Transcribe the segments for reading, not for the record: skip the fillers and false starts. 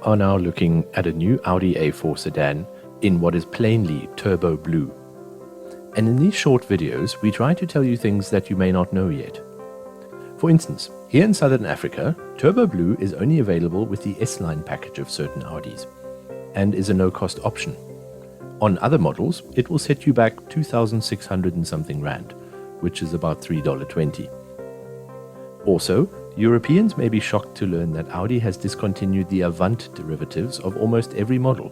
are now looking at a new Audi A4 sedan in what is plainly turbo blue. And in these short videos, we try to tell you things that you may not know yet. For instance, here in Southern Africa, turbo blue is only available with the S-Line package of certain Audis, and is a no-cost option. On other models, it will set you back 2,600 and something rand, which is about $3.20. Also, Europeans may be shocked to learn that Audi has discontinued the Avant derivatives of almost every model.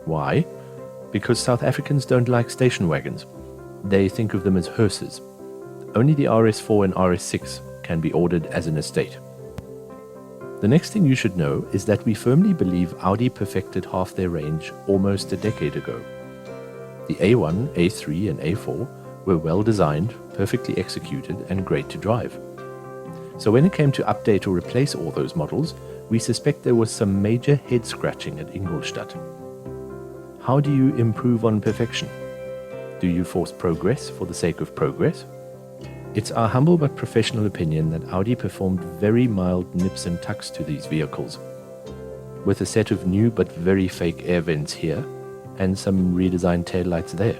Why? Because South Africans don't like station wagons. They think of them as hearses. Only the RS4 and RS6 can be ordered as an estate. The next thing you should know is that we firmly believe Audi perfected half their range almost a decade ago. The A1, A3 and A4 were well designed, perfectly executed and great to drive. So when it came to update or replace all those models, we suspect there was some major head scratching at Ingolstadt. How do you improve on perfection? Do you force progress for the sake of progress? It's our humble but professional opinion that Audi performed very mild nips and tucks to these vehicles, with a set of new but very fake air vents here and some redesigned taillights there.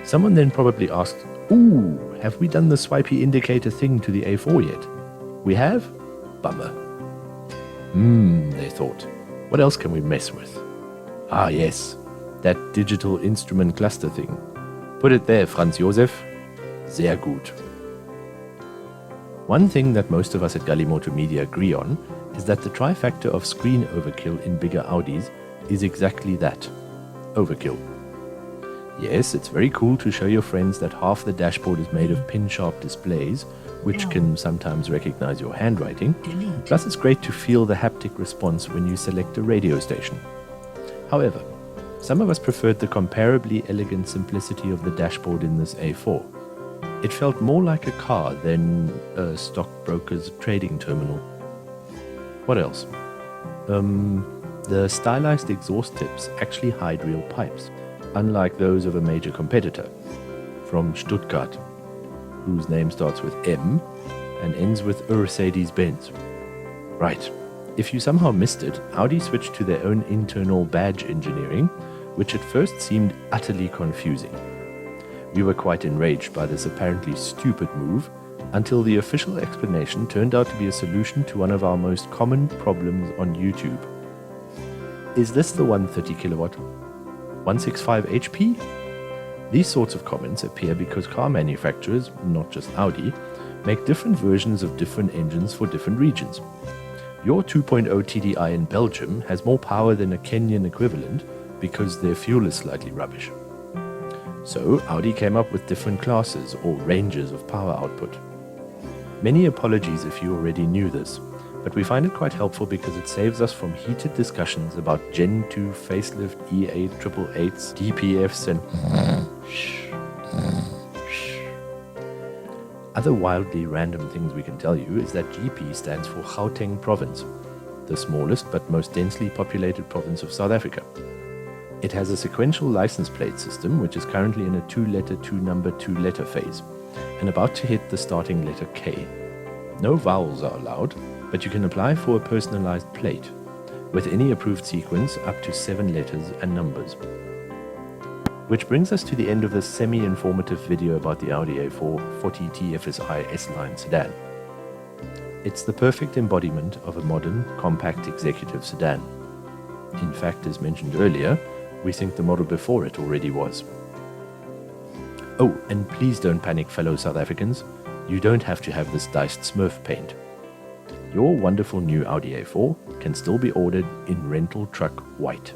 Someone then probably asked, "Ooh, have we done the swipey indicator thing to the A4 yet?" We have? Bummer. They thought, what else can we mess with? Ah yes, that digital instrument cluster thing. Put it there, Franz Josef. Sehr gut. One thing that most of us at Galimoto Media agree on is that the trifactor of screen overkill in bigger Audis is exactly that, overkill. Yes, it's very cool to show your friends that half the dashboard is made of pin-sharp displays, which can sometimes recognize your handwriting. Plus it's great to feel the haptic response when you select a radio station. However, some of us preferred the comparably elegant simplicity of the dashboard in this A4. It felt more like a car than a stockbroker's trading terminal. What else? The stylized exhaust tips actually hide real pipes, unlike those of a major competitor, from Stuttgart, whose name starts with M and ends with Mercedes-Benz. Right, if you somehow missed it, Audi switched to their own internal badge engineering, which at first seemed utterly confusing. We were quite enraged by this apparently stupid move, until the official explanation turned out to be a solution to one of our most common problems on YouTube. Is this the 130 kilowatt? 165 HP? These sorts of comments appear because car manufacturers, not just Audi, make different versions of different engines for different regions. Your 2.0 TDI in Belgium has more power than a Kenyan equivalent because their fuel is slightly rubbish. So Audi came up with different classes or ranges of power output. Many apologies if you already knew this, but we find it quite helpful because it saves us from heated discussions about Gen 2 facelift E8, 888s, DPFs and Other wildly random things we can tell you is that GP stands for Gauteng Province, the smallest but most densely populated province of South Africa. It has a sequential license plate system which is currently in a 2-letter, 2-number, 2-letter phase and about to hit the starting letter K. No vowels are allowed, but you can apply for a personalized plate with any approved sequence up to 7 letters and numbers. Which brings us to the end of this semi-informative video about the Audi A4 40 TFSi S-Line sedan. It's the perfect embodiment of a modern, compact executive sedan. In fact, as mentioned earlier, we think the model before it already was. Oh, and please don't panic, fellow South Africans. You don't have to have this diced Smurf paint. Your wonderful new Audi A4 can still be ordered in rental truck white.